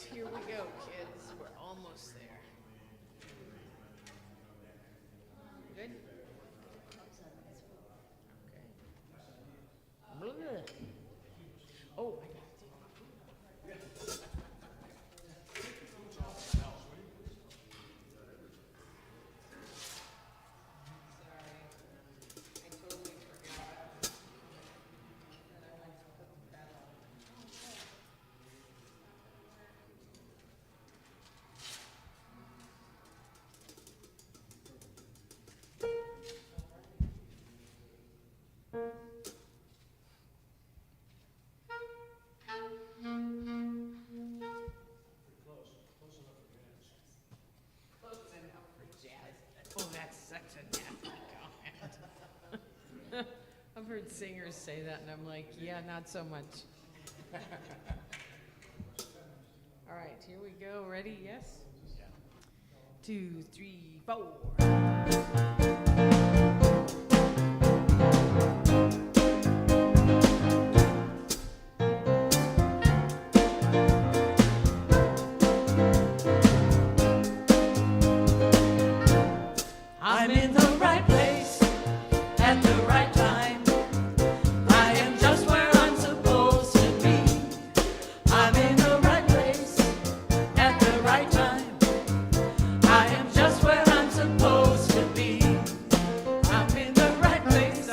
here we go, kids. We're almost there. Good? Okay. Bleh. Oh, I got Oh, that's such a nasty comment. I've heard singers say that, and I'm like, yeah, not so much. All right, here we go. Ready? Yes? Yeah. 2, 3, 4. I'm in the right place at the right time. I am just where I'm supposed to be. I'm in the right place at the right time. I am just where I'm supposed to be. I'm in the right place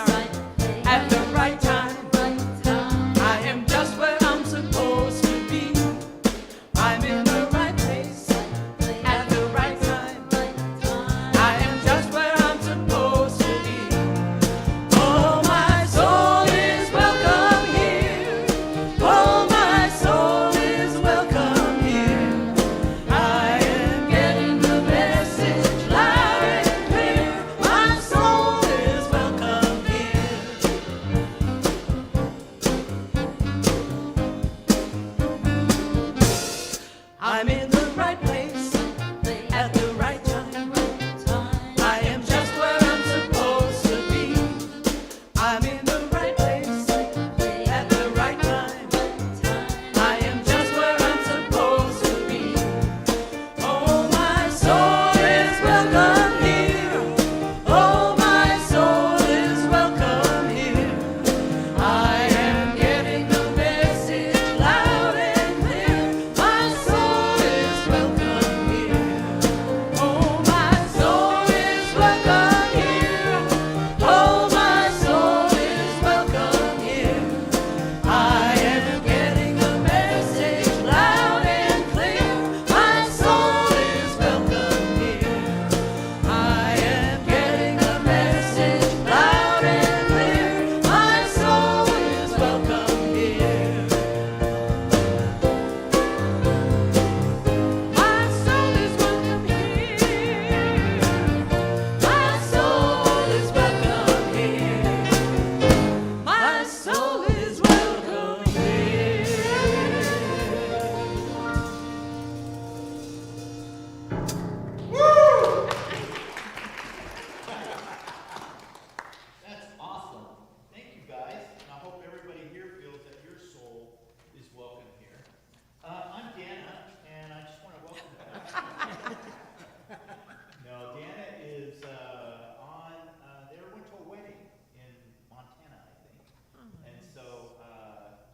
at the right time. I am just where I'm supposed to be. I'm in the right place at the right time. I am just where I'm supposed to be. Oh, my soul is welcome here. Oh, my soul is welcome here. I am getting the message loud and clear. My soul is welcome here. I'm in the right place at the right time. I am just where I'm supposed to be. I'm in the right place at the right time. I am just where I'm supposed to be. Oh, my soul is welcome here. Oh, my soul is welcome here. I am getting the message loud and clear. My soul is welcome here. Oh, my soul is welcome here. Oh, my soul is welcome here. I am getting the message loud and clear. My soul is welcome here. I am getting the message loud and clear. My soul is welcome here. My soul is welcome here. My soul is welcome here. My soul is welcome here. That's awesome. Thank you, guys. And I hope everybody here feels that your soul is welcome here. I'm Dana, and I just want to welcome No, Dana is they went to a wedding in Montana, I think. And so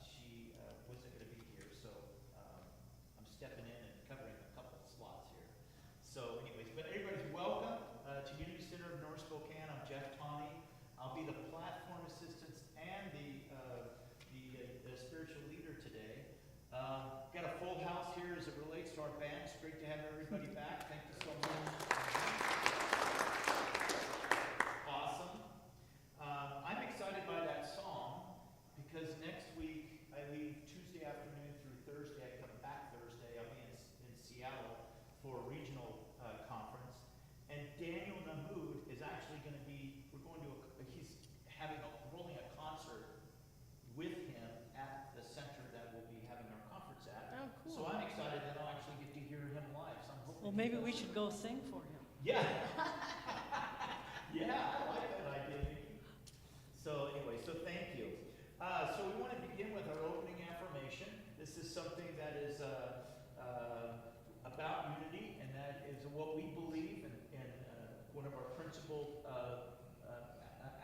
she wasn't going to be here, so I'm stepping in and covering a couple of slots here. So anyways, but everybody's welcome to Community Center of North Spokane. I'm Jeff Tawney. I'll be the platform assistant and the spiritual leader today. Got a full house here as it relates to our band. It's great to have everybody back. Thank you so much. Awesome. I'm excited by that song because next week I leave Tuesday afternoon through Thursday. I come back Thursday. I'll be in Seattle for a regional conference. And Daniel Nahmood is actually going to be, he's rolling a concert with him at the center that we'll be having our conference at. Oh, cool. So I'm excited that I'll actually get to hear him live. So I'm hoping Well, maybe we should go sing for him. Yeah. Yeah, I like that idea, Nikki. So anyway, so thank you. So we want to begin with our opening affirmation. This is something that is what we believe and one of our principal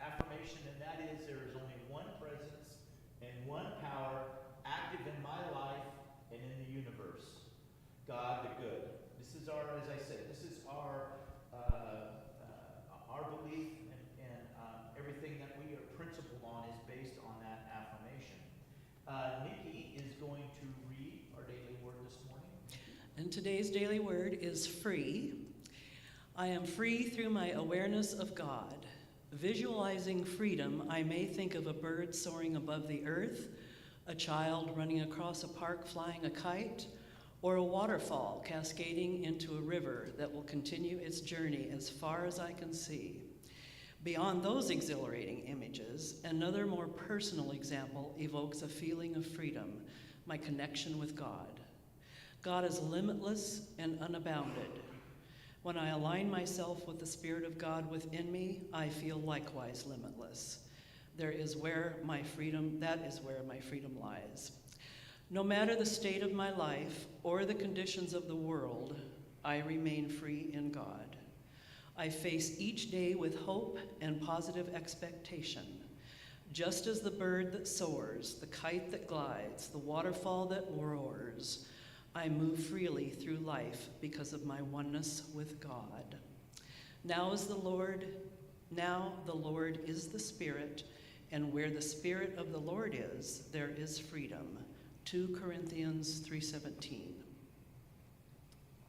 affirmation, and that is there is only one presence and one power active in my life and in the universe, God the good. This is our, as I said, this is our belief, and everything that we are principled on is based on that affirmation. Nikki is going to read our daily word this morning. And today's daily word is free. I am free through my awareness of God. Visualizing freedom, I may think of a bird soaring above the earth, a child running across a park flying a kite, or a waterfall cascading into a river that will continue its journey as far as I can see. Beyond those exhilarating images, another more personal example evokes a feeling of freedom, my connection with God. God is limitless and unbounded. When I align myself with the Spirit of God within me, I feel likewise limitless. That is where my freedom lies. No matter the state of my life or the conditions of the world, I remain free in God. I face each day with hope and positive expectation. Just as the bird that soars, the kite that glides, the waterfall that roars, I move freely through life because of my oneness with God. Now the Lord is the Spirit, and where the Spirit of the Lord is, there is freedom. 2 Corinthians 3:17.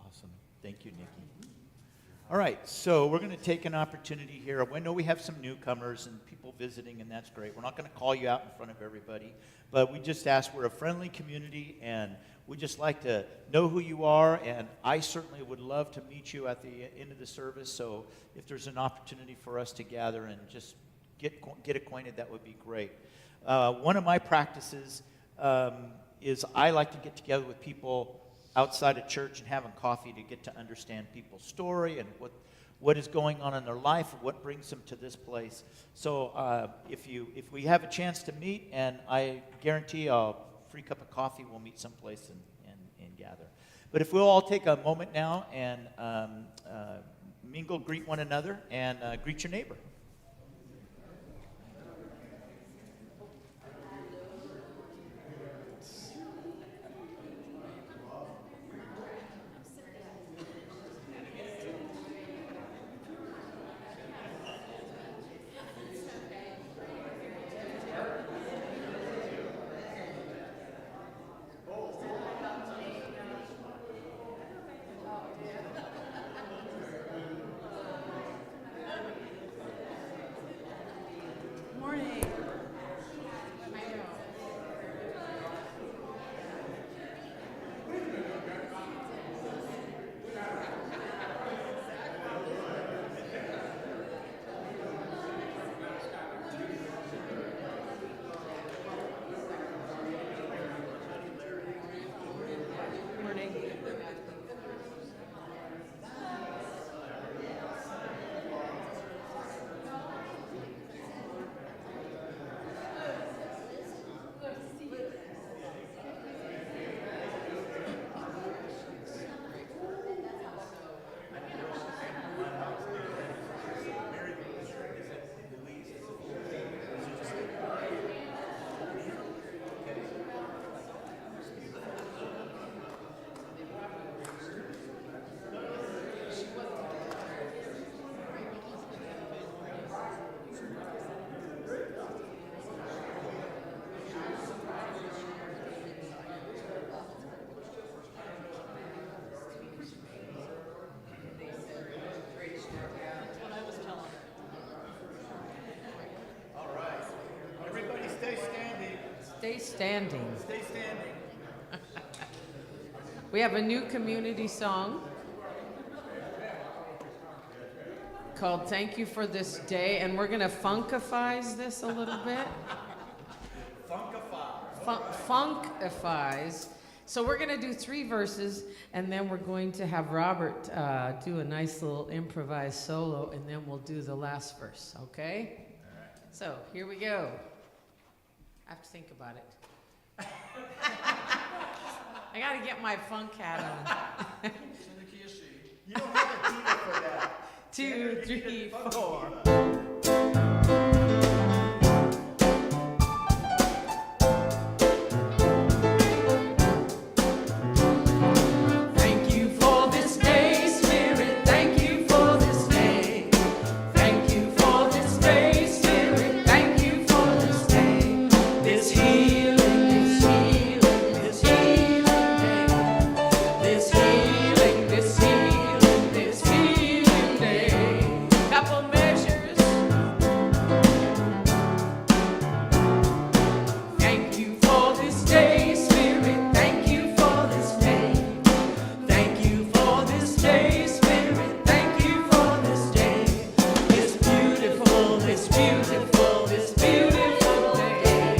Awesome. Thank you, Nikki. All right, so we're going to take an opportunity here. I know we have some newcomers and people visiting, and that's great. We're not going to call you out in front of everybody, but we just ask, we're a friendly community, and we just like to know who you are, and I certainly would love to meet you at the end of the service, so if there's an opportunity for us to gather and just get acquainted, that would be great. One of my practices is I like to get together with people outside of church and having coffee to get to understand people's story and what is going on in their life and what brings them to this place. So if we have a chance to meet, and I guarantee a free cup of coffee, we'll meet someplace and gather. But if we'll all take a moment now and mingle, greet one another, and greet your neighbor. Stay standing. Stay standing. We have a new community song called Thank You for This Day, and we're going to funkifize this a little bit. Funkifies. So we're going to do 3 verses, and then we're going to have Robert do a nice little improvised solo, and then we'll do the last verse, okay? All right. So here we go. I have to think about it. I got to get my funk hat on. You don't have a diva for that. 2, 3, 4. Thank you for this day, Spirit. Thank you for this day. Thank you for this day, Spirit. Thank you for this day. This healing, this healing, this healing day. This healing, this healing, this healing day. Couple measures. Thank you for this day, Spirit. Thank you for this day. Thank you for this day, Spirit. Thank you for this day. This beautiful, this beautiful, this beautiful day.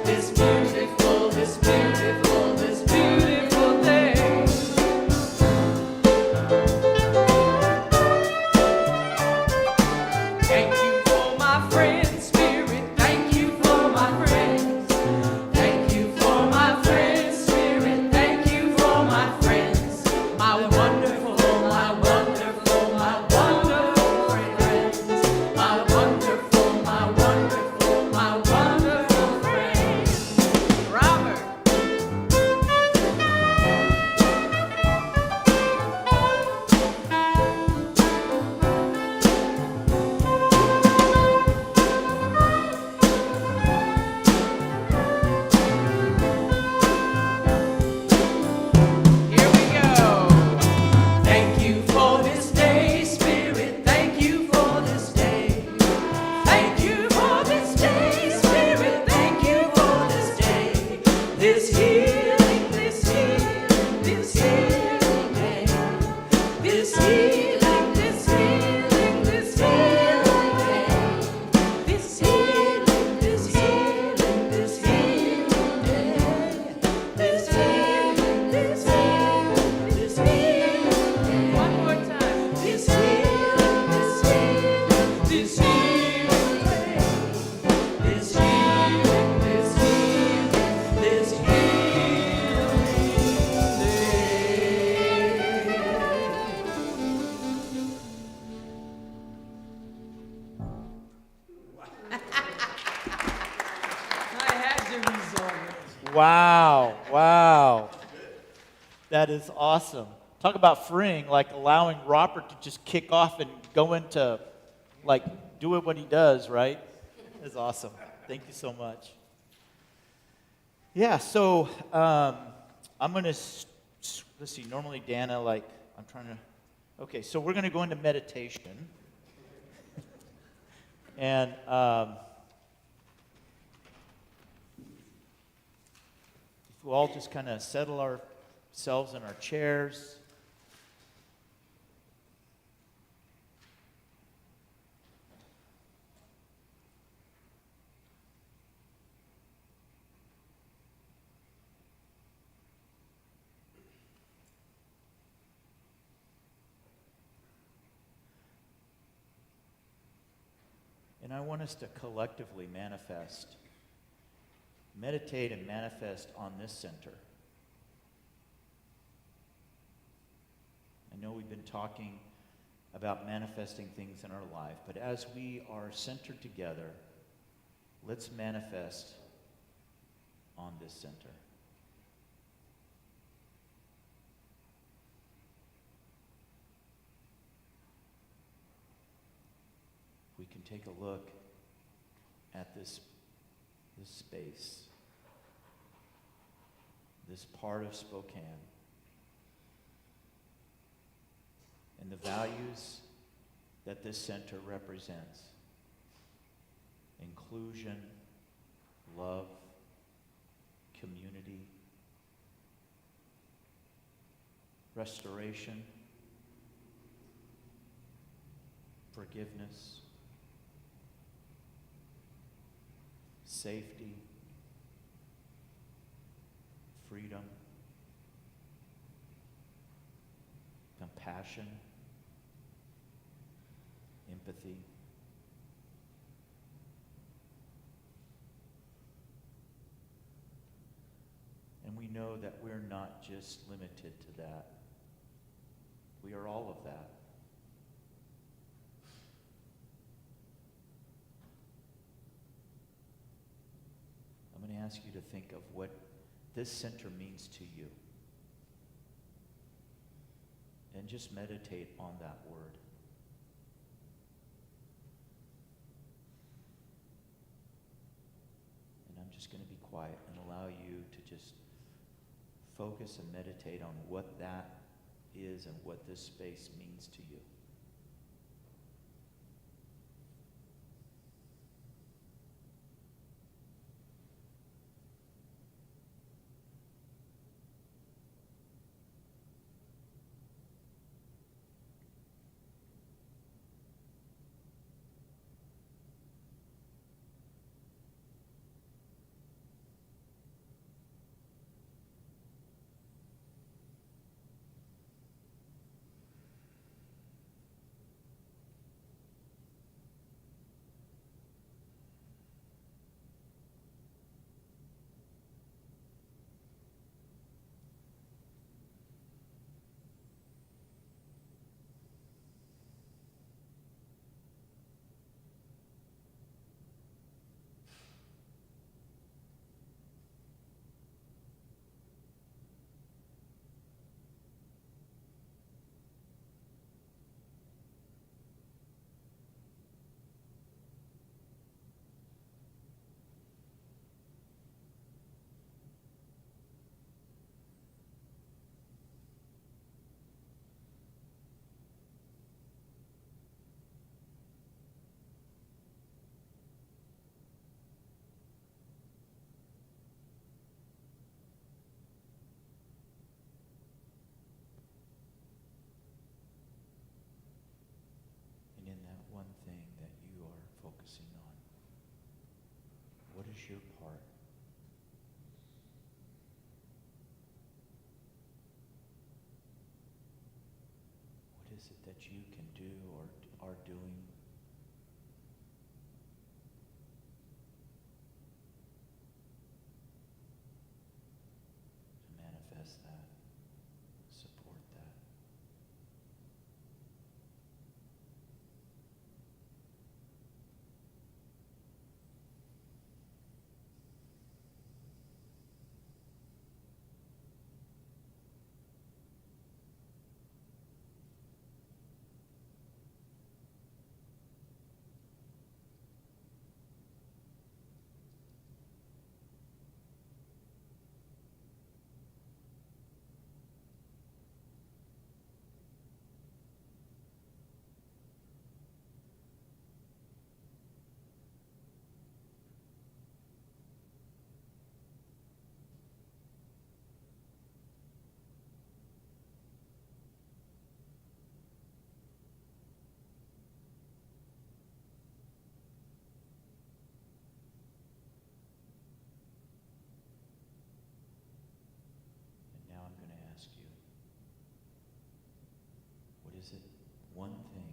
This beautiful, this beautiful, this beautiful day. Thank you for my friends, Spirit. Thank you for my friends. Thank you for my friends, Spirit. Thank you for my friends. My wonderful, my wonderful, my wonderful friends. My wonderful, my wonderful, my wonderful friends. Robert. Here we go. Thank you for this day, Spirit. Thank you for this day. Thank you for this day, Spirit. Thank you for this day. This healing, this healing, this healing day. This healing, this healing, this healing day. This healing, this healing, this healing day. This healing, this healing, this healing day. One more time. This healing, this healing, this healing day. This healing, this healing, this healing day. I had to resolve it. Wow, wow. That is awesome. Talk about freeing, like allowing Robert to just kick off and go into, like, do what he does, right? That's awesome. Thank you so much. Yeah, so I'm going to, let's see, normally Dana, like, I'm trying to, okay, so we're going to go into meditation. And if we'll all just kind of settle ourselves in our chairs. And I want us to collectively meditate and manifest on this center. I know we've been talking about manifesting things in our life, but as we are centered together, let's manifest on this center. We can take a look at this space, this part of Spokane, and the values that this center represents: inclusion, love, community, restoration, forgiveness, safety, freedom, compassion, empathy. And we know that we're not just limited to that. We We are all of that. I'm going to ask you to think of what this center means to you. And just meditate on that word. And I'm just going to be quiet and allow you to just focus and meditate on what that is and what this space means to you. And in that one thing that you are focusing on, what is your part? What is it that you can do or are doing to manifest that, support that? And now I'm going to ask you, what is it, one thing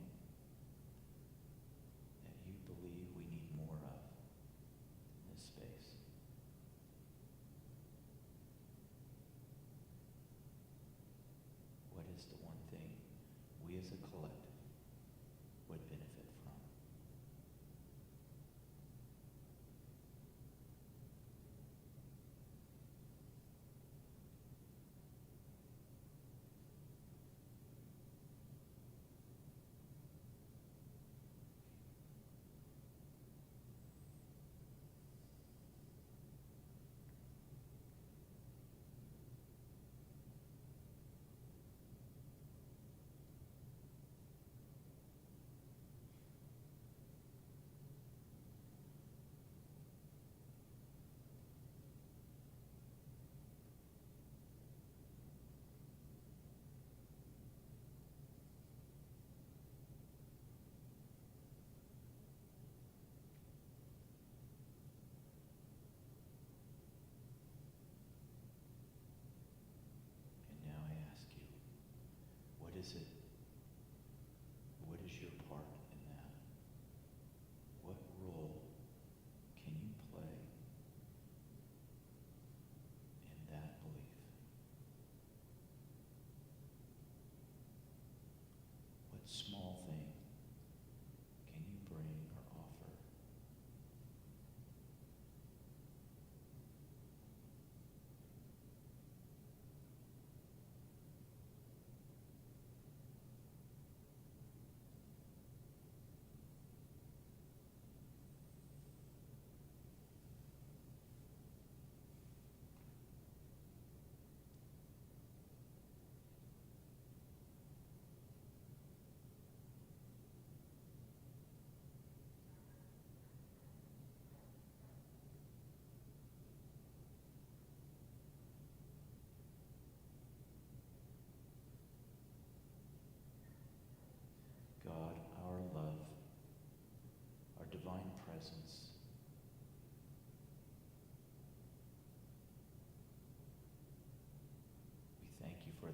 that you believe we need more of in this space? What is the one thing we as a collective would benefit from? And now I ask you, what is it? What is your part in that? What role can you play in that belief?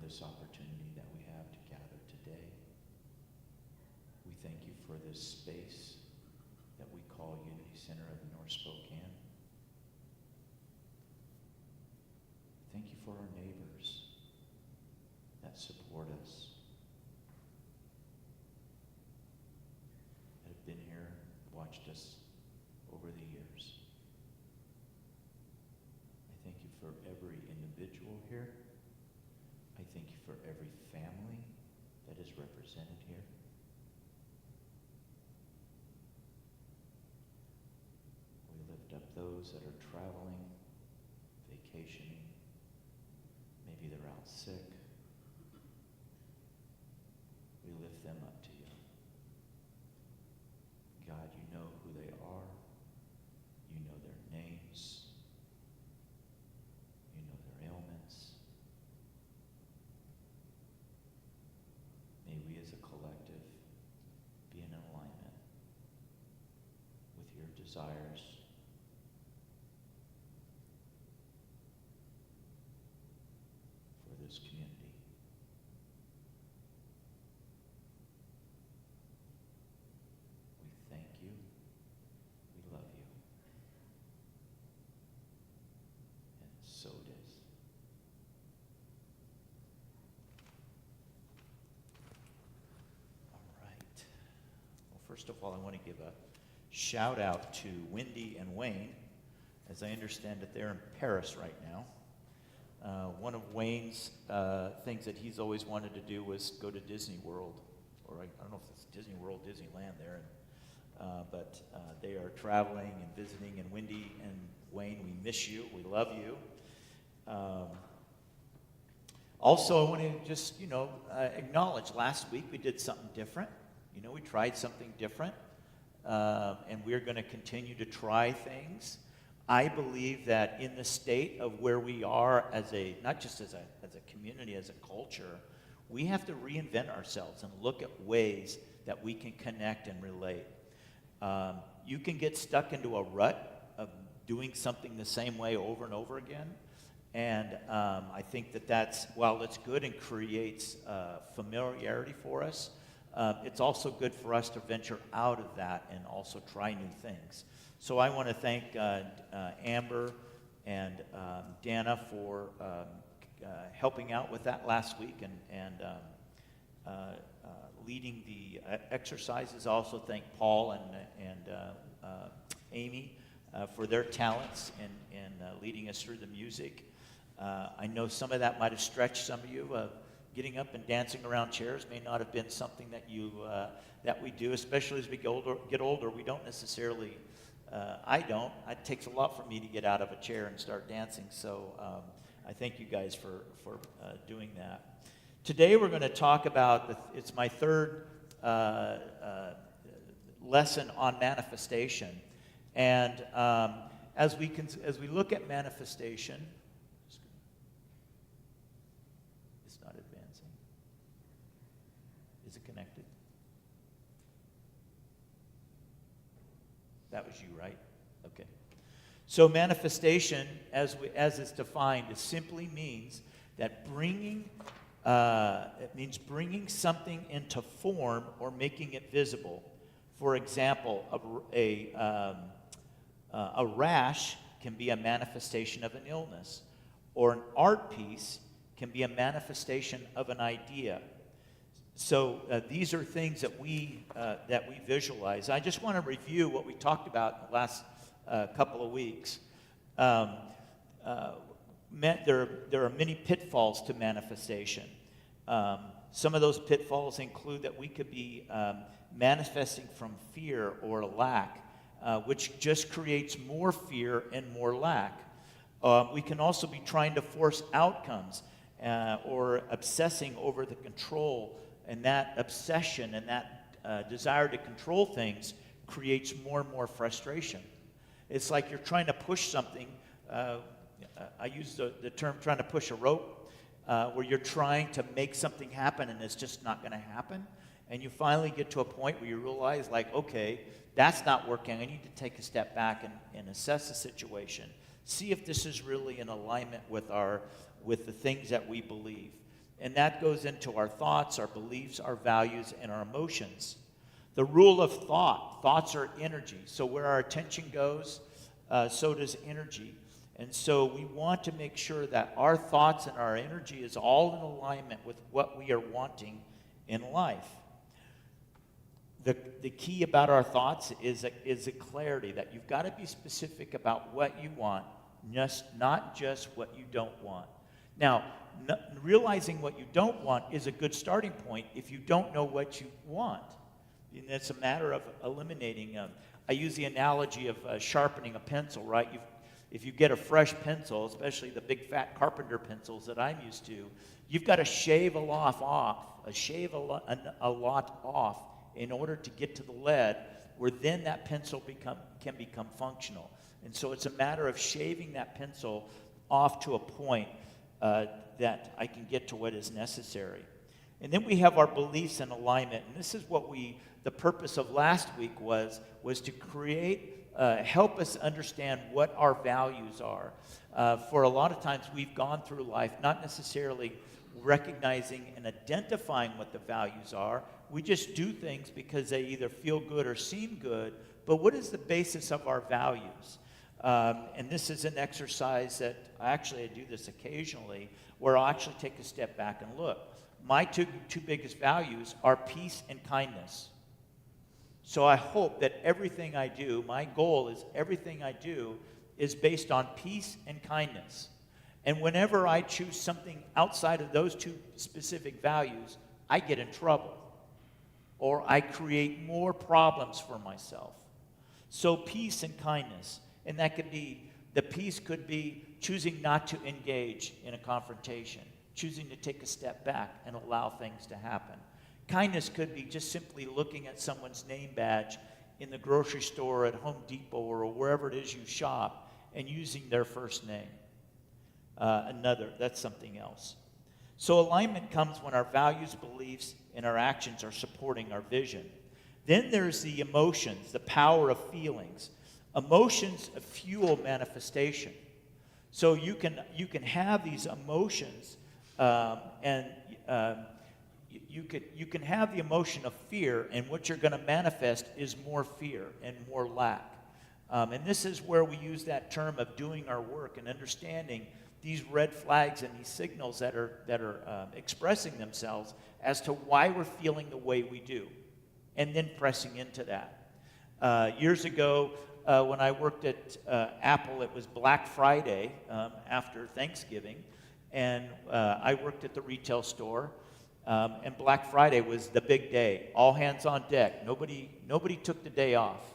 this opportunity that we have to gather today. We thank you for this space that we call Unity Center of North Spokane. Thank you for our neighbors that support us, that have been here, watched us over the years. I thank you for every individual here. I thank you for every family that is represented here. We lift up those that are traveling, vacationing. Maybe they're out sick. We lift them up to you. God, you know who they are. You know their names. You know their ailments. May we as a collective be in alignment with your desires for this community. We thank you. We love you. And so it is. All right. Well, first of all, I want to give a shout out to Wendy and Wayne. As I understand it, they're in Paris right now. One of Wayne's things that he's always wanted to do was go to Disney World, or I don't know if it's Disney World, Disneyland there, but they are traveling and visiting. And Wendy and Wayne, we miss you. We love you. Also, I want to just, acknowledge last week we did something different. We tried something different, and we're going to continue to try things. I believe that in the state of where we are not just as a community, as a culture, we have to reinvent ourselves and look at ways that we can connect and relate. You can get stuck into a rut of doing something the same way over and over again. And I think that's, while it's good and creates familiarity for us, it's also good for us to venture out of that and also try new things. So I want to thank Amber and Dana for helping out with that last week and leading the exercises. I also thank Paul and Amy for their talents in leading us through the music. I know some of that might have stretched some of you. Getting up and dancing around chairs may not have been something that we do, especially as we get older. We don't necessarily. I don't. It takes a lot for me to get out of a chair and start dancing. So I thank you guys for doing that. Today we're going to talk about. It's my third lesson on manifestation, and as we look at manifestation. It's not advancing. Is it connected? That was you, right? Okay. So manifestation, as it's defined, it simply means that bringing something into form or making it visible. For example, a rash can be a manifestation of an illness, or an art piece can be a manifestation of an idea. So these are things that we visualize. I just want to review what we talked about the last couple of weeks. There are many pitfalls to manifestation. Some of those pitfalls include that we could be manifesting from fear or lack, which just creates more fear and more lack. We can also be trying to force outcomes or obsessing over the control. And that obsession and that desire to control things creates more and more frustration. It's like you're trying to push something. I use the term trying to push a rope, where you're trying to make something happen and it's just not going to happen. And you finally get to a point where you realize, like, okay, that's not working. I need to take a step back and assess the situation. See if this is really in alignment with the things that we believe. And that goes into our thoughts, our beliefs, our values, and our emotions. The rule of thought. Thoughts are energy. So where our attention goes, so does energy. And so we want to make sure that our thoughts and our energy is all in alignment with what we are wanting in life. The key about our thoughts is a clarity, that you've got to be specific about what you want, not just what you don't want. Now, realizing what you don't want is a good starting point if you don't know what you want. And it's a matter of eliminating. I use the analogy of sharpening a pencil, right? If you get a fresh pencil, especially the big fat carpenter pencils that I'm used to, you've got to shave a lot off in order to get to the lead, where then that pencil can become functional. And so it's a matter of shaving that pencil off to a point that I can get to what is necessary. And then we have our beliefs in alignment. And this is what the purpose of last week was to create, help us understand what our values are. For a lot of times we've gone through life not necessarily recognizing and identifying what the values are. We just do things because they either feel good or seem good. But what is the basis of our values? And this is an exercise that I do this occasionally, where I'll actually take a step back and look. My two biggest values are peace and kindness. So I hope that everything I do, my goal is everything I do is based on peace and kindness. And whenever I choose something outside of those two specific values, I get in trouble, or I create more problems for myself. So peace and kindness. And that could be, the peace could be choosing not to engage in a confrontation, choosing to take a step back and allow things to happen. Kindness could be just simply looking at someone's name badge in the grocery store, at Home Depot, or wherever it is you shop, and using their first name. That's something else. So alignment comes when our values, beliefs, and our actions are supporting our vision. Then there's the emotions, the power of feelings. Emotions fuel manifestation. So you can have these emotions, and you can have the emotion of fear, and what you're going to manifest is more fear and more lack. And this is where we use that term of doing our work and understanding these red flags and these signals that are expressing themselves as to why we're feeling the way we do, and then pressing into that. Years ago, when I worked at Apple, it was Black Friday after Thanksgiving, and I worked at the retail store, and Black Friday was the big day. All hands on deck. Nobody took the day off.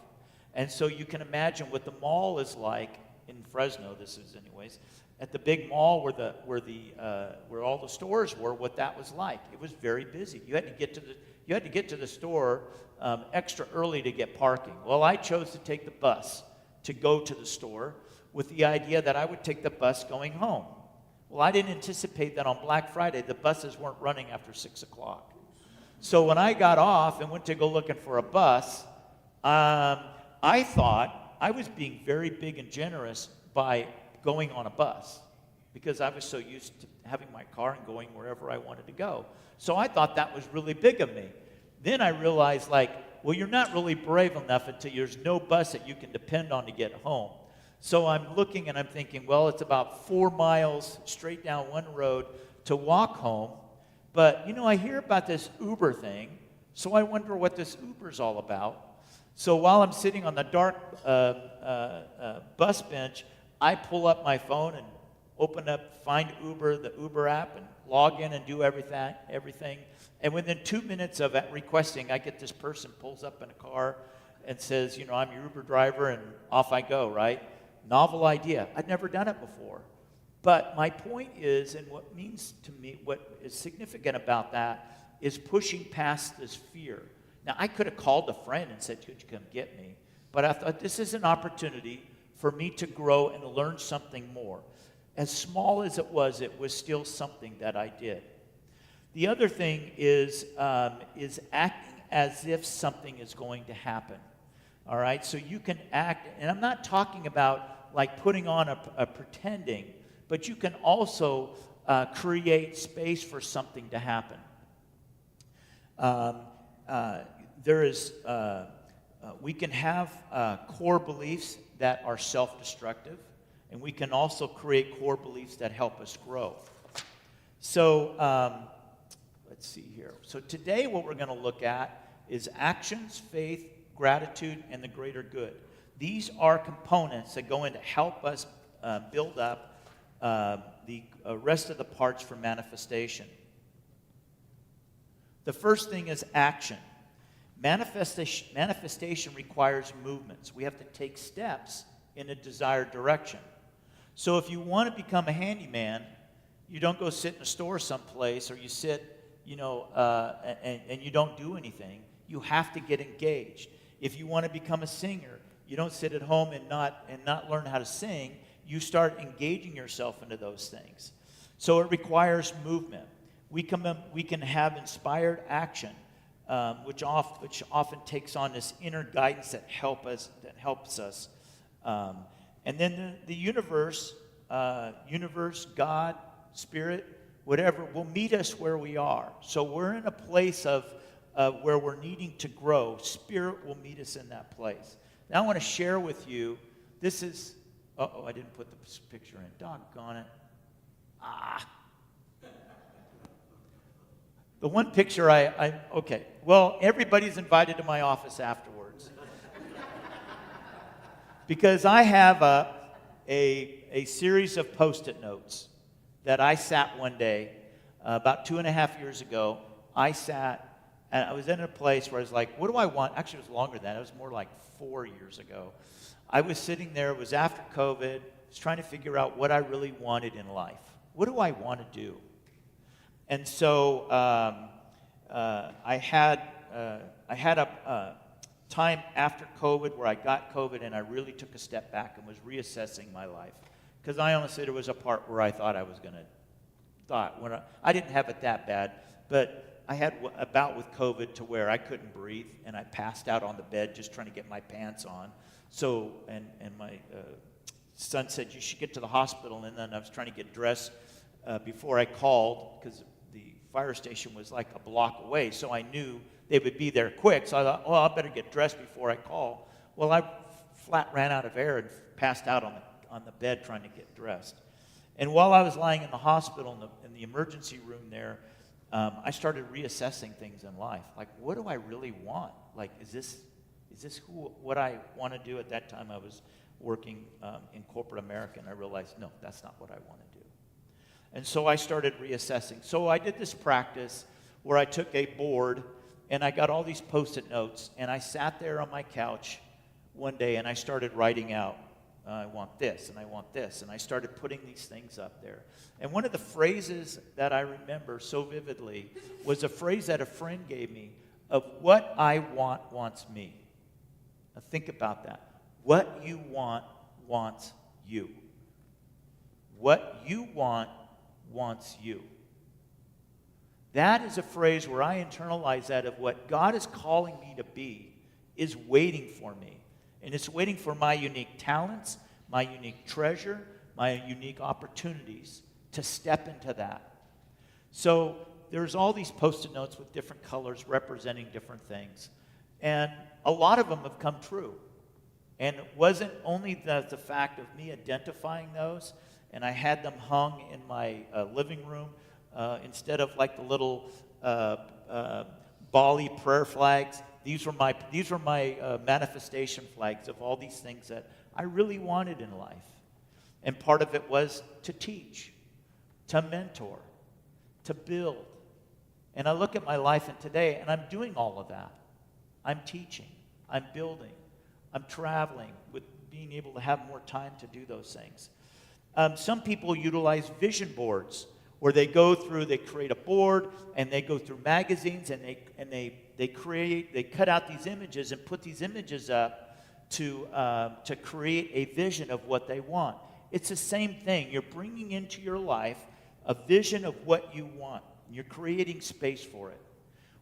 And so you can imagine what the mall is like in Fresno. This is, anyways, at the big mall where all the stores were. What that was like. It was very busy. You had to get to the store extra early to get parking. Well, I chose to take the bus to go to the store with the idea that I would take the bus going home. Well, I didn't anticipate that on Black Friday the buses weren't running after 6 o'clock. So when I got off and went to go looking for a bus, I thought I was being very big and generous by going on a bus, because I was so used to having my car and going wherever I wanted to go. So I thought that was really big of me. Then I realized, well, you're not really brave enough until there's no bus that you can depend on to get home. So I'm looking and I'm thinking, well, it's about 4 miles straight down one road to walk home. But, I hear about this Uber thing, so I wonder what this Uber's all about. So while I'm sitting on the dark bus bench, I pull up my phone and open up, find Uber, the Uber app, and log in and do everything. And within 2 minutes of requesting, I get this person pulls up in a car and says, I'm your Uber driver, and off I go, right? Novel idea. I'd never done it before. But my point is, and what means to me, what is significant about that, is pushing past this fear. Now, I could have called a friend and said, could you come get me? But I thought this is an opportunity for me to grow and learn something more. As small as it was still something that I did. The other thing is acting as if something is going to happen. All right? So you can act, and I'm not talking about like putting on a pretending, but you can also create space for something to happen. There is, we can have core beliefs that are self-destructive, and we can also create core beliefs that help us grow. So let's see here. So today what we're going to look at is actions, faith, gratitude, and the greater good. These are components that go in to help us build up the rest of the parts for manifestation. The first thing is action. Manifestation requires movements. We have to take steps in a desired direction. So if you want to become a handyman, you don't go sit in a store someplace, or you sit, and you don't do anything. You have to get engaged. If you want to become a singer, you don't sit at home and not learn how to sing. You start engaging yourself into those things. So it requires movement. We can have inspired action, which often takes on this inner guidance that helps us. And then the universe, God, Spirit, whatever, will meet us where we are. So we're in a place of where we're needing to grow. Spirit will meet us in that place. Now I want to share with you, this is, I didn't put the picture in. Doggone it. The one picture okay. Well, everybody's invited to my office afterwards. Because I have a series of Post-it notes that I sat one day, about 2.5 years ago. I sat, and I was in a place where I was like, what do I want? Actually, it was longer than that. It was more like 4 years ago. I was sitting there. It was after COVID. I was trying to figure out what I really wanted in life. What do I want to do? And so I had a time after COVID where I got COVID, and I really took a step back and was reassessing my life. Because I honestly, there was a part where I thought I was going to, I didn't have it that bad, but I had a bout with COVID to where I couldn't breathe, and I passed out on the bed just trying to get my pants on. So, and my son said, you should get to the hospital, and then I was trying to get dressed before I called, because the fire station was like a block away, so I knew they would be there quick. So I thought, well, I better get dressed before I call. Well, I flat ran out of air and passed out on the bed trying to get dressed. And while I was lying in the hospital in the emergency room there, I started reassessing things in life. Like, what do I really want? Like, is this what I want to do? At that time, I was working in corporate America, and I realized, no, that's not what I want to do. And so I started reassessing. So I did this practice where I took a board, and I got all these Post-it notes, and I sat there on my couch one day, and I started writing out, I want this, and I want this, and I started putting these things up there. And one of the phrases that I remember so vividly was a phrase that a friend gave me of what I want wants me. Now think about that. What you want wants you. What you want wants you. That is a phrase where I internalize that of what God is calling me to be is waiting for me. And it's waiting for my unique talents, my unique treasure, my unique opportunities to step into that. So there's all these Post-it notes with different colors representing different things. And a lot of them have come true. And it wasn't only the fact of me identifying those, and I had them hung in my living room instead of like the little Bali prayer flags. These were my manifestation flags of all these things that I really wanted in life. And part of it was to teach, to mentor, to build. And I look at my life and today, and I'm doing all of that. I'm teaching, I'm building, I'm traveling, with being able to have more time to do those things. Some people utilize vision boards, where they create a board, and they go through magazines, and they cut out these images and put these images up to create a vision of what they want. It's the same thing. You're bringing into your life a vision of what you want. You're creating space for it.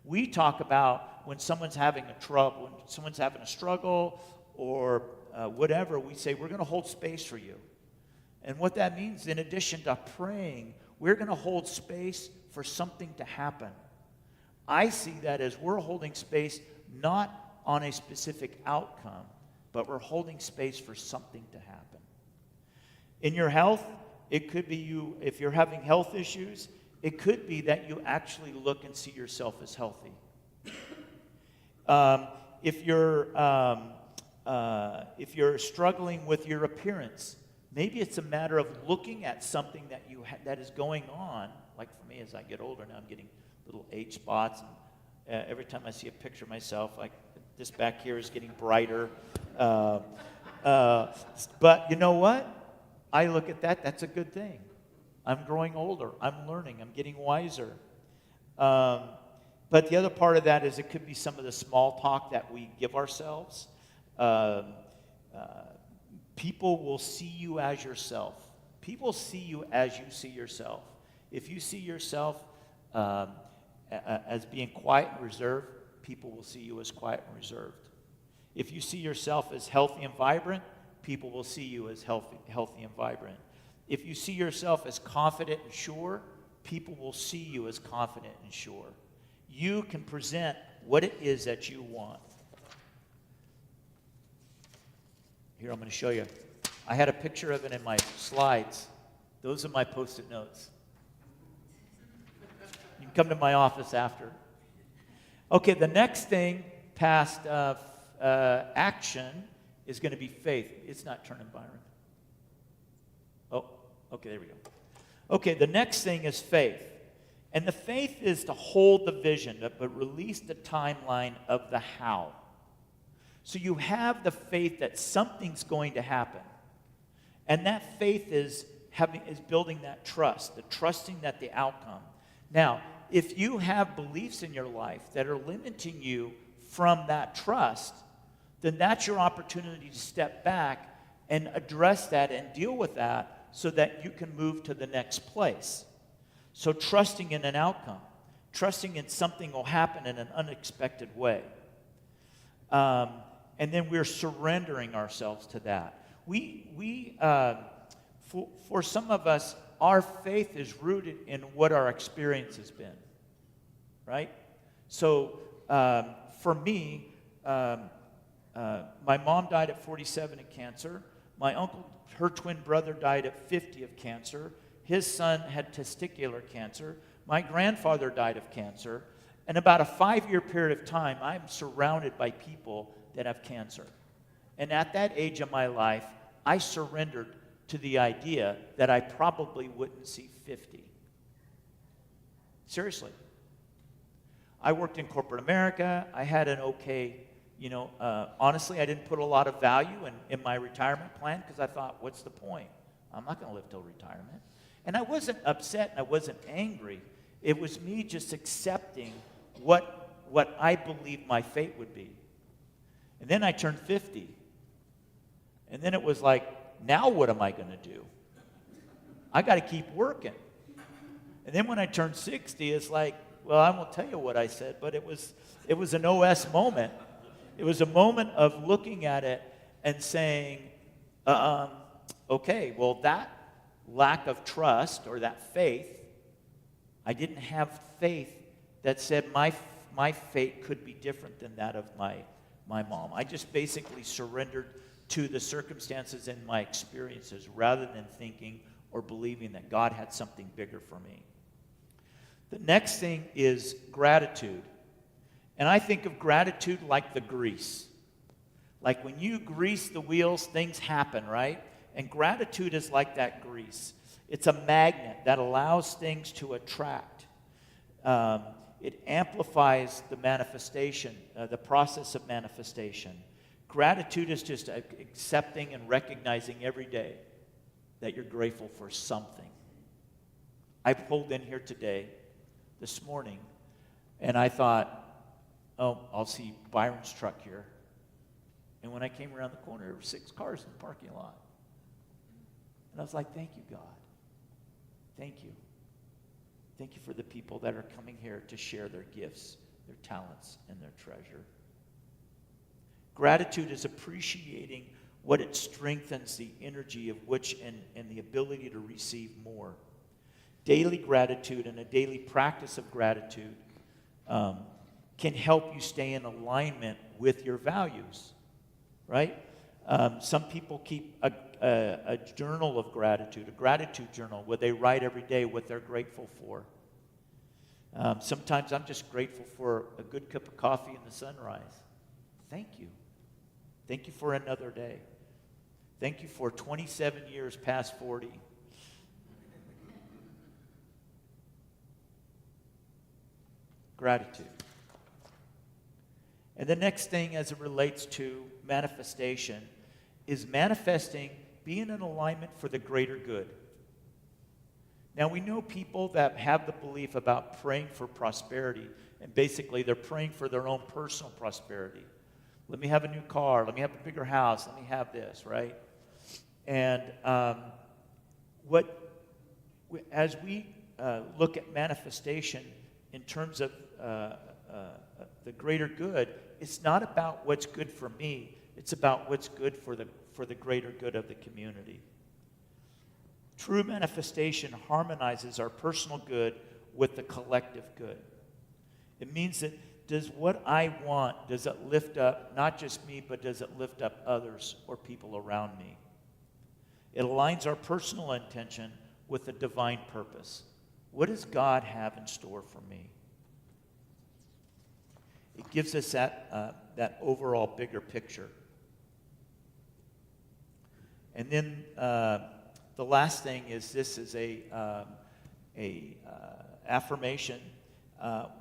We talk about when someone's having when someone's having a struggle or whatever, we say, we're going to hold space for you. And what that means, in addition to praying, We're going to hold space for something to happen. I see that as we're holding space not on a specific outcome, but we're holding space for something to happen. In your health, it could be you, if you're having health issues, it could be that you actually look and see yourself as healthy. If you're struggling with your appearance, maybe it's a matter of looking at something that that is going on. Like for me, as I get older now, I'm getting little age spots. And, every time I see a picture of myself, like this back here is getting brighter. But you know what? I look at that. That's a good thing. I'm growing older. I'm learning. I'm getting wiser. But the other part of that is it could be some of the small talk that we give ourselves. People will see you as yourself. People see you as you see yourself. If you see yourself as being quiet and reserved, people will see you as quiet and reserved. If you see yourself as healthy and vibrant, people will see you as healthy and vibrant. If you see yourself as confident and sure, people will see you as confident and sure. You can present what it is that you want. Here, I'm going to show you. I had a picture of it in my slides. Those are my Post-it notes. You can come to my office after. Okay, the next thing past action is going to be faith. It's not turning, Byron. Oh, okay, there we go. Okay, the next thing is faith. And the faith is to hold the vision, but release the timeline of the how. So you have the faith that something's going to happen. And that faith is building that trust, the trusting that the outcome. Now, if you have beliefs in your life that are limiting you from that trust, then that's your opportunity to step back and address that and deal with that so that you can move to the next place. So trusting in an outcome, trusting in something will happen in an unexpected way. And then we're surrendering ourselves to that. For some of us, our faith is rooted in what our experience has been, right? So for me, my mom died at 47 of cancer. My uncle, her twin brother, died at 50 of cancer. His son had testicular cancer. My grandfather died of cancer. In about a 5-year period of time, I'm surrounded by people that have cancer. And at that age of my life, I surrendered to the idea that I probably wouldn't see 50. Seriously. I worked in corporate America. I had an okay, honestly, I didn't put a lot of value in my retirement plan because I thought, what's the point? I'm not going to live till retirement. And I wasn't upset and I wasn't angry. It was me just accepting what I believed my fate would be. And then I turned 50. And then it was like, now what am I going to do? I got to keep working. And then when I turned 60, it's like, well, I won't tell you what I said, but it was an OS moment. It was a moment of looking at it and saying, okay, well, that lack of trust or that faith, I didn't have faith that said my fate could be different than that of my mom. I just basically surrendered to the circumstances and my experiences rather than thinking or believing that God had something bigger for me. The next thing is gratitude. And I think of gratitude like the grease. Like when you grease the wheels, things happen, right? And gratitude is like that grease. It's a magnet that allows things to attract. It amplifies the manifestation, the process of manifestation. Gratitude is just accepting and recognizing every day that you're grateful for something. I pulled in here this morning, and I thought, oh, I'll see Byron's truck here. And when I came around the corner, there were 6 cars in the parking lot. And I was like, thank you, God. Thank you. Thank you for the people that are coming here to share their gifts, their talents, and their treasure. Gratitude is appreciating what it strengthens the energy of which and the ability to receive more. daily gratitude and a daily practice of gratitude can help you stay in alignment with your values, right? Some people keep a journal of gratitude, a gratitude journal, where they write every day what they're grateful for. Sometimes I'm just grateful for a good cup of coffee and the sunrise. Thank you. Thank you for another day. Thank you for 27 years past 40. Gratitude. And the next thing as it relates to manifestation is manifesting, being in alignment for the greater good. Now, we know people that have the belief about praying for prosperity, and basically they're praying for their own personal prosperity. Let me have a new car. Let me have a bigger house. Let me have this, right? And as we look at manifestation in terms of the greater good, it's not about what's good for me. It's about what's good for the greater good of the community. True manifestation harmonizes our personal good with the collective good. It means that does what I want, does it lift up not just me, but does it lift up others or people around me? It aligns our personal intention with the divine purpose. What does God have in store for me? It gives us that overall bigger picture. And then the last thing is this is a affirmation.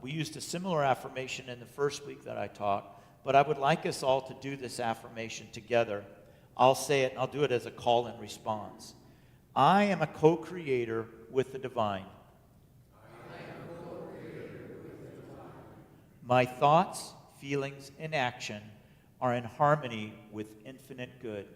We used a similar affirmation in the first week that I taught, but I would like us all to do this affirmation together. I'll say it, and I'll do it as a call and response. I am a co-creator with the divine. My thoughts, feelings, and action are in harmony with infinite good.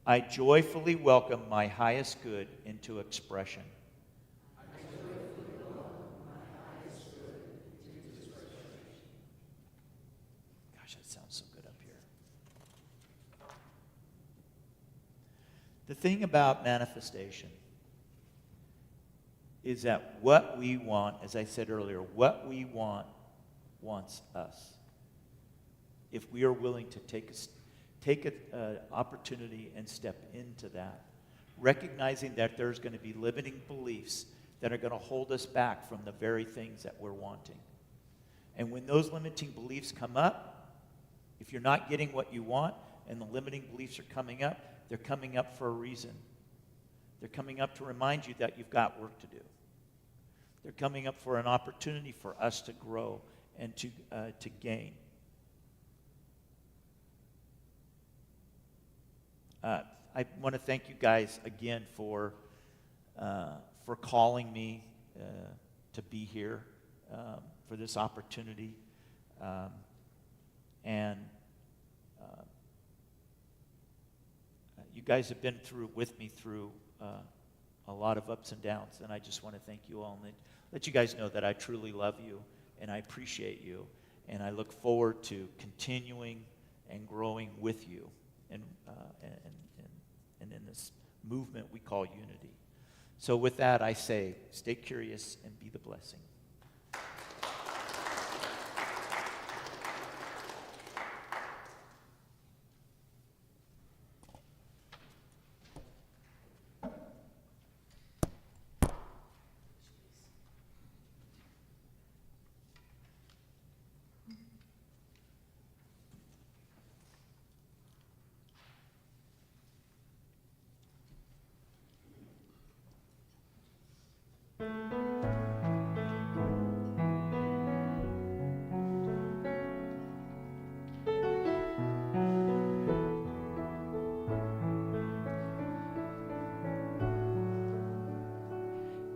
I joyfully welcome my highest good into expression. Gosh, that sounds so good up here. The thing about manifestation is that what we want, as I said earlier, what we want wants us. If we are willing to take an opportunity and step into that, recognizing that there's going to be limiting beliefs that are going to hold us back from the very things that we're wanting. And when those limiting beliefs come up, if you're not getting what you want and the limiting beliefs are coming up, they're coming up for a reason. They're coming up to remind you that you've got work to do. They're coming up for an opportunity for us to grow and to gain. I want to thank you guys again for calling me to be here for this opportunity, and you guys have been with me through a lot of ups and downs, and I just want to thank you all and let you guys know that I truly love you and I appreciate you, and I look forward to continuing and growing with you. And in this movement we call unity. So with that, I say, stay curious and be the blessing.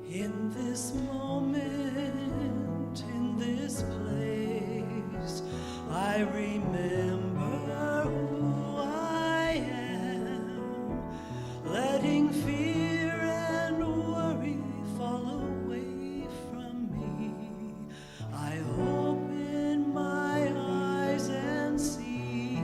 In this moment, in this place, I remember who I am, letting fear and worry fall away from me. I open my eyes and see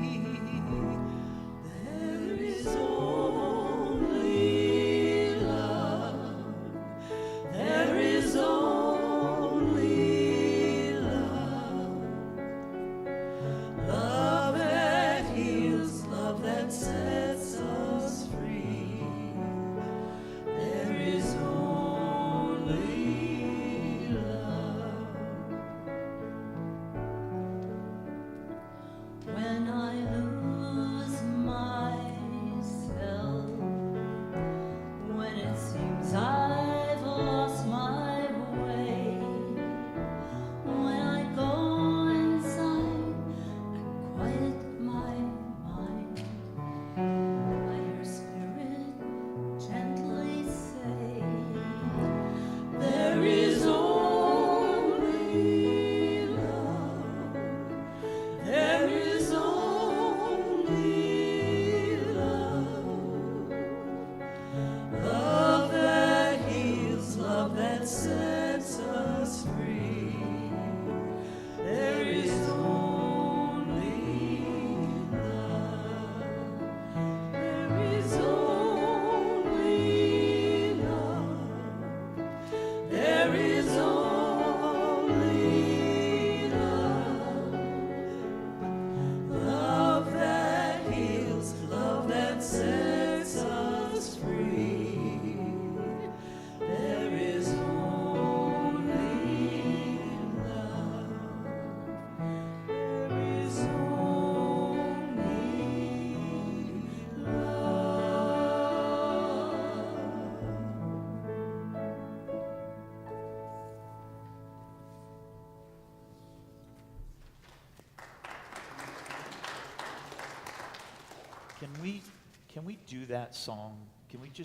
can we do that song? Can we do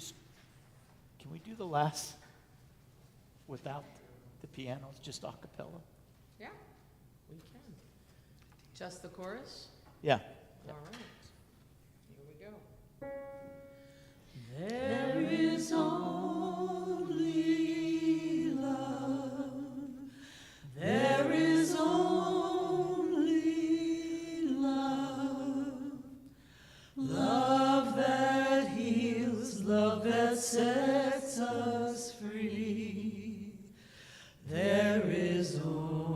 the last without the pianos, just a cappella? Yeah, we can. Just the chorus? Yeah. All right. Here we go. There is only love. There is only love. Love that heals, love that sets us free. There is only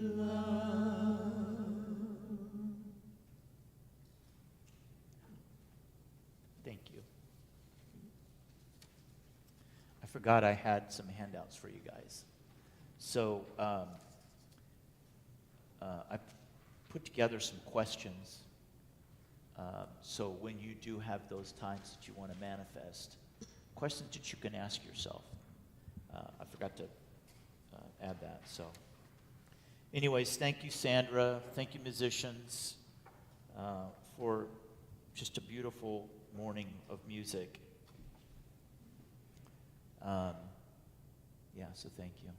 love. Thank you. I forgot I had some handouts for you guys. So I put together some questions. So when you do have those times that you want to manifest, questions that you can ask yourself. I forgot to add that. So anyways, thank you, Sandra. Thank you, musicians, for just a beautiful morning of music. So thank you.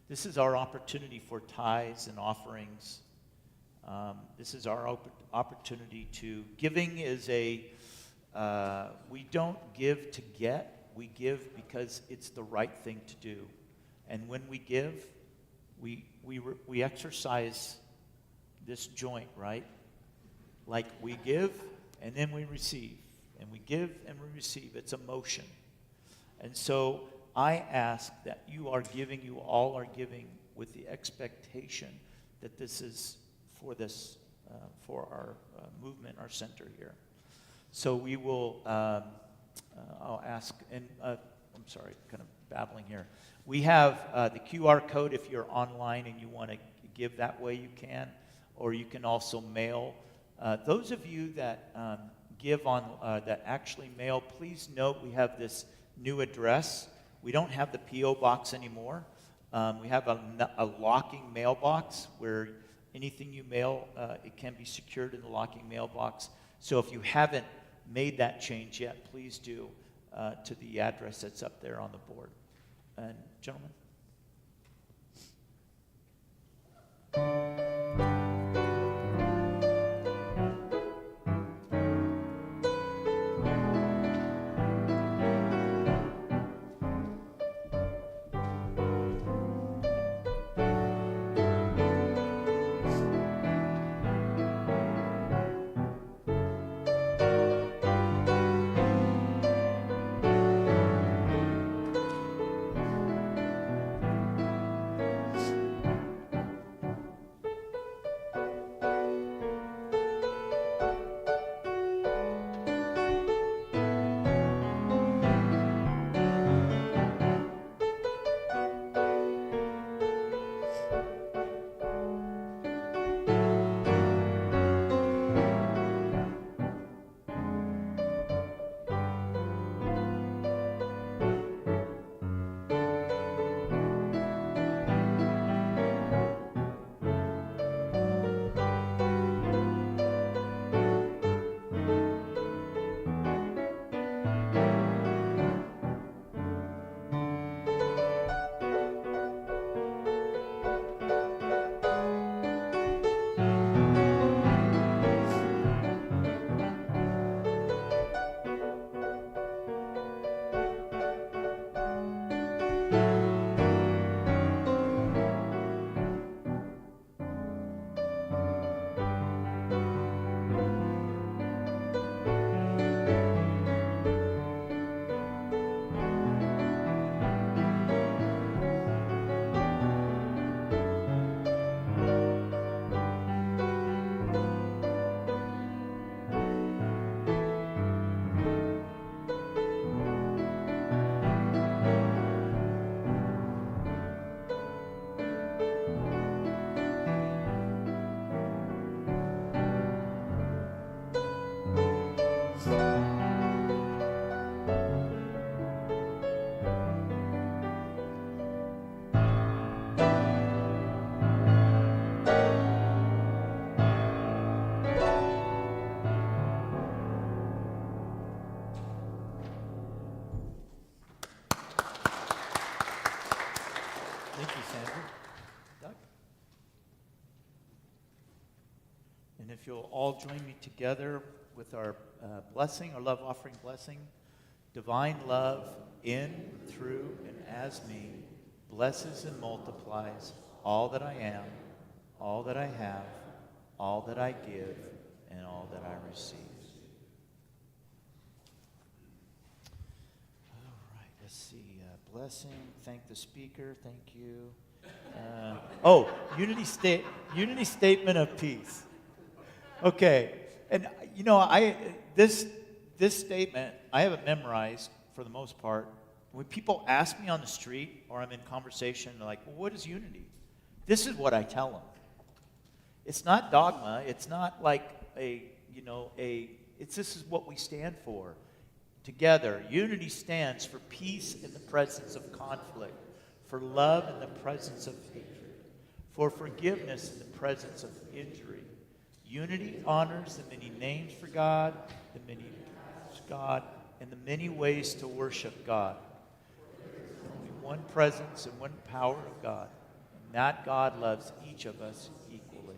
This is our opportunity for tithes and offerings. This is our opportunity to, giving is we don't give to get, we give because it's the right thing to do. And when we give, we exercise this joint, right? Like we give and then we receive. And we give and we receive. It's a motion. And so I ask that you all are giving with the expectation that this is for our movement, our center here. So we will, I'll ask, and I'm sorry, kind of babbling here. We have the QR code if you're online and you want to give that way, you can, or you can also mail. Those of you that give on, that actually mail, please note we have this new address. We don't have the P.O. box anymore. We have a locking mailbox where anything you mail, it can be secured in the locking mailbox. So if you haven't made that change yet, please do to the address that's up there on the board. And gentlemen. Andrew. Doug. And if you'll all join me together with our blessing, our love offering blessing. Divine love in, through, and as me blesses and multiplies all that I am, all that I have, all that I give, and all that I receive. All right, let's see. Blessing, thank the speaker, thank you. Unity statement of peace. Okay, and you know, this statement, I have it memorized for the most part. When people ask me on the street or I'm in conversation, they're like, well, what is unity? This is what I tell them. It's not dogma. It's not like this is what we stand for. Together, unity stands for peace in the presence of conflict, for love in the presence of hatred, for forgiveness in the presence of injury. Unity honors the many names for God, the many God, and the many ways to worship God. Only one presence and one power of God, and that God loves each of us equally.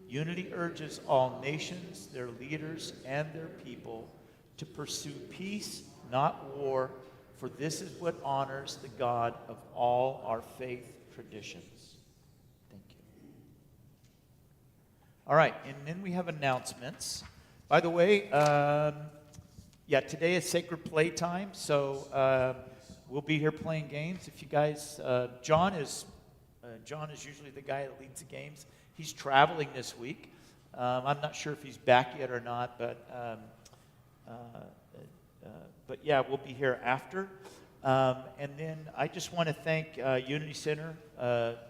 Unity urges all nations, their leaders, and their people to pursue peace, not war, for this is what honors the God of all our faith traditions. Thank you. All right, and then we have announcements. By the way, today is sacred playtime, so we'll be here playing games. If you guys, John is usually the guy that leads the games. He's traveling this week. I'm not sure if he's back yet or not, but yeah, we'll be here after. And then I just want to thank Unity Center,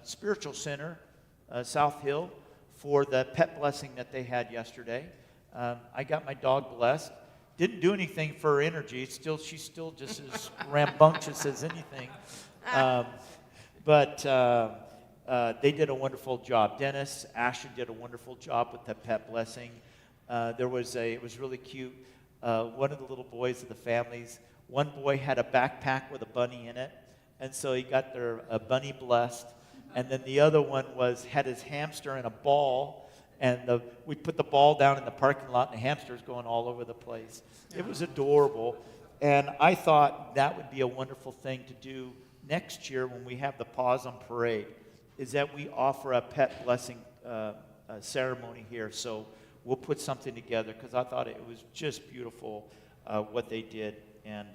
Spiritual Center, South Hill, for the pet blessing that they had yesterday. I got my dog blessed. Didn't do anything for her energy. She's still just as rambunctious as anything. But they did a wonderful job. Dennis, Ashley did a wonderful job with the pet blessing. It was really cute. One of the little boys of the families, one boy had a backpack with a bunny in it, and so he got their bunny blessed. And then the other one had his hamster in a ball, and we put the ball down in the parking lot, and the hamster's going all over the place. It was adorable, and I thought that would be a wonderful thing to do next year when we have the Paws on Parade, is that we offer a pet blessing ceremony here. So we'll put something together, because I thought it was just beautiful what they did. And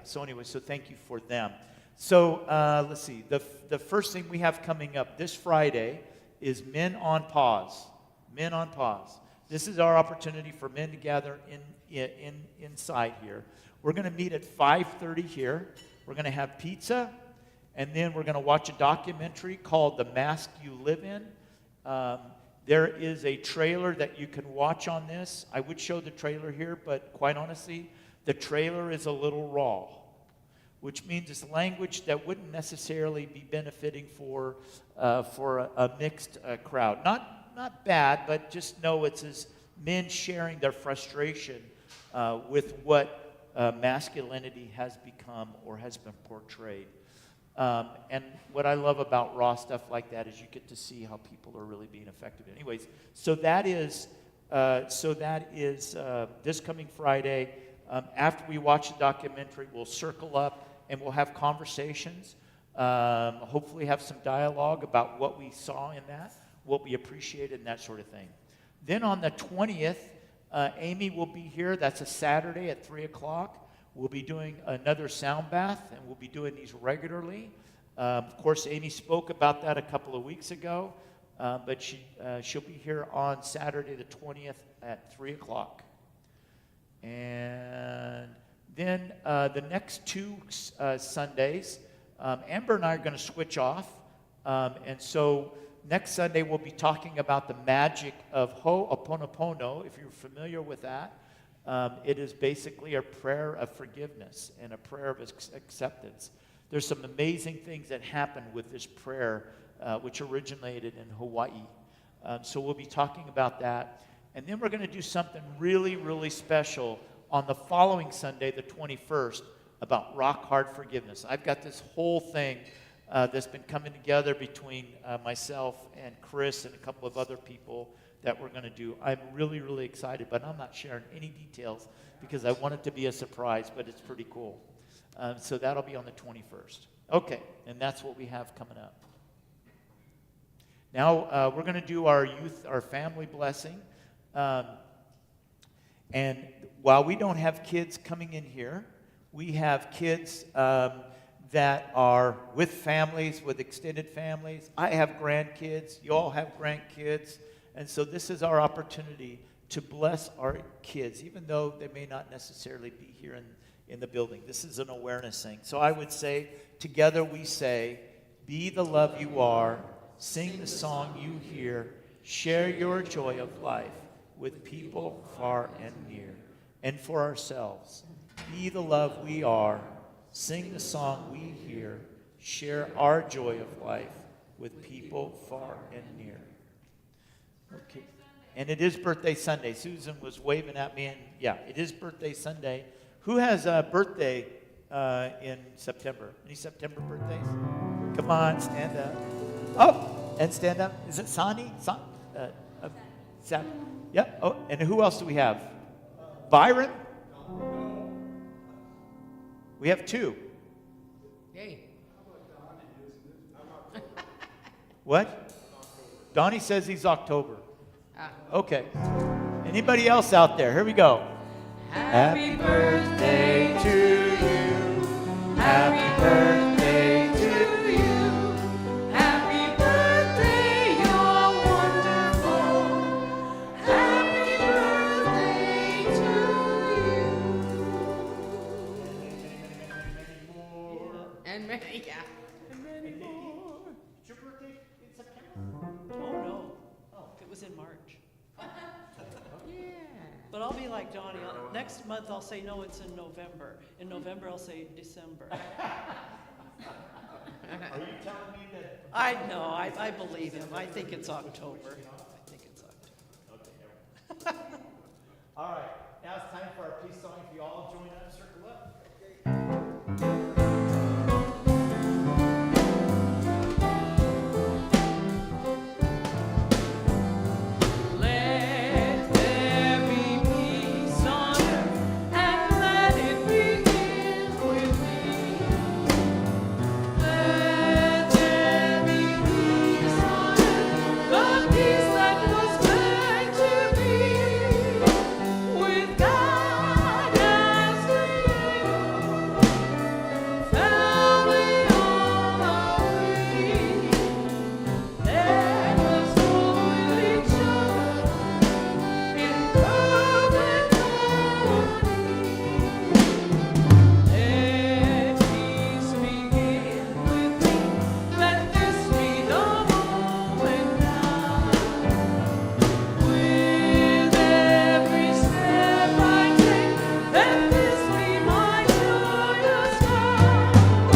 so anyway, so thank you for them. So let's see. The first thing we have coming up this Friday is Men on Pause. Men on Pause. This is our opportunity for men to gather inside here. We're going to meet at 5:30 here. We're going to have pizza, and then we're going to watch a documentary called The Mask You Live In. There is a trailer that you can watch on this. I would show the trailer here, but quite honestly, the trailer is a little raw, which means it's language that wouldn't necessarily be benefiting for a mixed crowd. Not bad, but just know it's as men sharing their frustration with what masculinity has become or has been portrayed. And what I love about raw stuff like that is you get to see how people are really being affected. Anyways, so that is this coming Friday. After we watch the documentary, we'll circle up and we'll have conversations. Hopefully, have some dialogue about what we saw in that, what we appreciated, and that sort of thing. Then on the 20th, Amy will be here. That's a Saturday at 3 o'clock. We'll be doing another sound bath, and we'll be doing these regularly. Of course, Amy spoke about that a couple of weeks ago, but she'll be here on Saturday the 20th at 3 o'clock. And then the next two Sundays, Amber and I are going to switch off. And so next Sunday we'll be talking about the magic of Ho'oponopono, if you're familiar with that. It is basically a prayer of forgiveness and a prayer of acceptance. There's some amazing things that happen with this prayer, which originated in Hawaii. So we'll be talking about that. And then we're going to do something really, really special on the following Sunday, the 21st, about rock hard forgiveness. I've got this whole thing that's been coming together between myself and Chris and a couple of other people that we're going to do. I'm really, really excited, but I'm not sharing any details because I want it to be a surprise, but it's pretty cool. So that'll be on the 21st. Okay, and that's what we have coming up. Now we're going to do our family blessing. And while we don't have kids coming in here, we have kids that are with families, with extended families. I have grandkids. You all have grandkids. And so this is our opportunity to bless our kids, even though they may not necessarily be here in the building. This is an awareness thing. So I would say, together we say, be the love you are, sing the song you hear, share your joy of life with people far and near. And for ourselves, be the love we are, sing the song we hear, share our joy of life with people far and near. Okay. And it is birthday Sunday. Susan was waving at me, and yeah, it is birthday Sunday. Who has a birthday in September? Any September birthdays? Come on, stand up. Oh, and stand up. Is it Sani? Sam? Yep. Oh, and who else do we have? Byron? We have two. Yay. What? Donnie says he's October. Ah. Okay. Anybody else out there? Here we go. Happy birthday to you. Happy birthday to you. Happy birthday, you're wonderful. Happy birthday to you. And many, yeah. And many more. Is your birthday in September? Oh, no. It was in March. Yeah. But I'll be like Donnie. Next month I'll say, no, it's in November. In November I'll say December. Are you telling me that? I know. I believe him. I think it's October. I think it's October. Okay. All right. Now it's time for our peace song. If you all join up, circle up. Let there be peace on earth, and let it begin with me. Let there be peace on earth, the peace that was meant to be, with God as the end, family all are we. Let us go with each other in perfect harmony. Let peace begin with me. Let this be the moment now. With every step I take, let this be my joyous vow.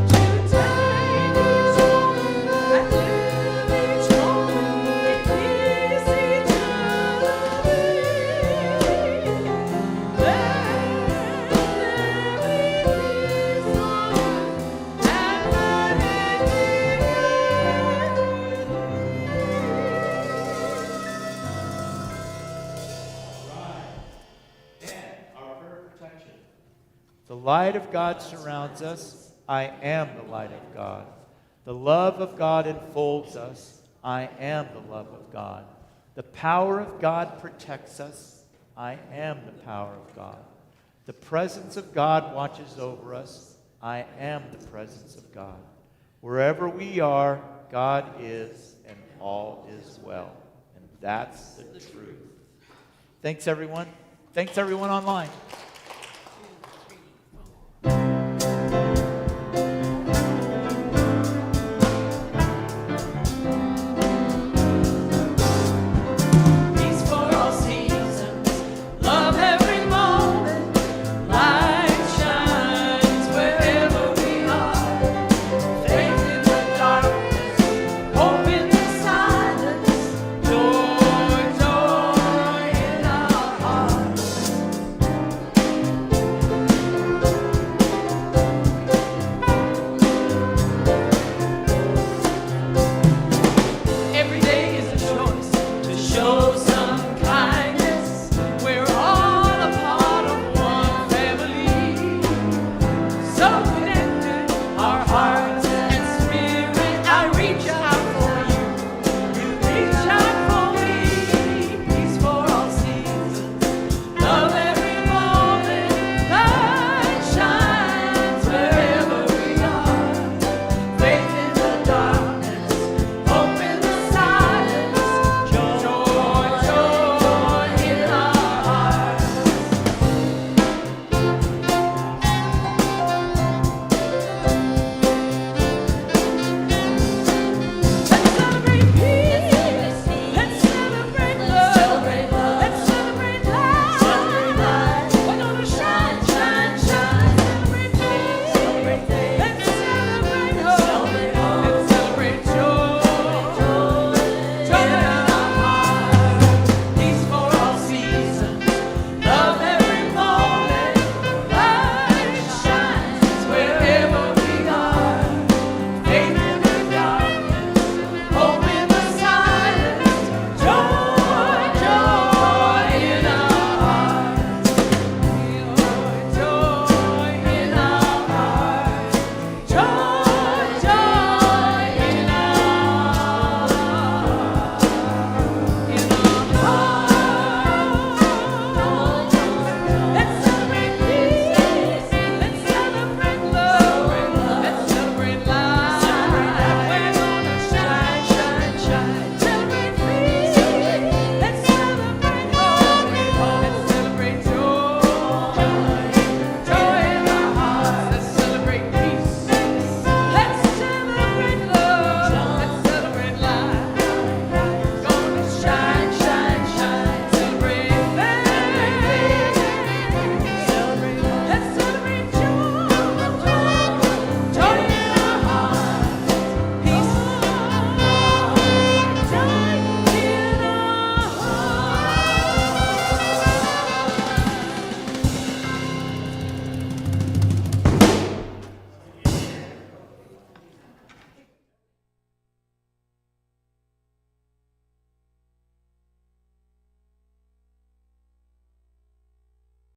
To take each moment and live each moment with peace eternally. Let there be peace on earth, and let it And our prayer of protection. The light of God surrounds us. I am the light of God. The love of God enfolds us. I am the love of God. The power of God protects us. I am the power of God. The presence of God watches over us. I am the presence of God. Wherever we are, God is, and all is well. And that's the truth. Thanks, everyone. Thanks, everyone online.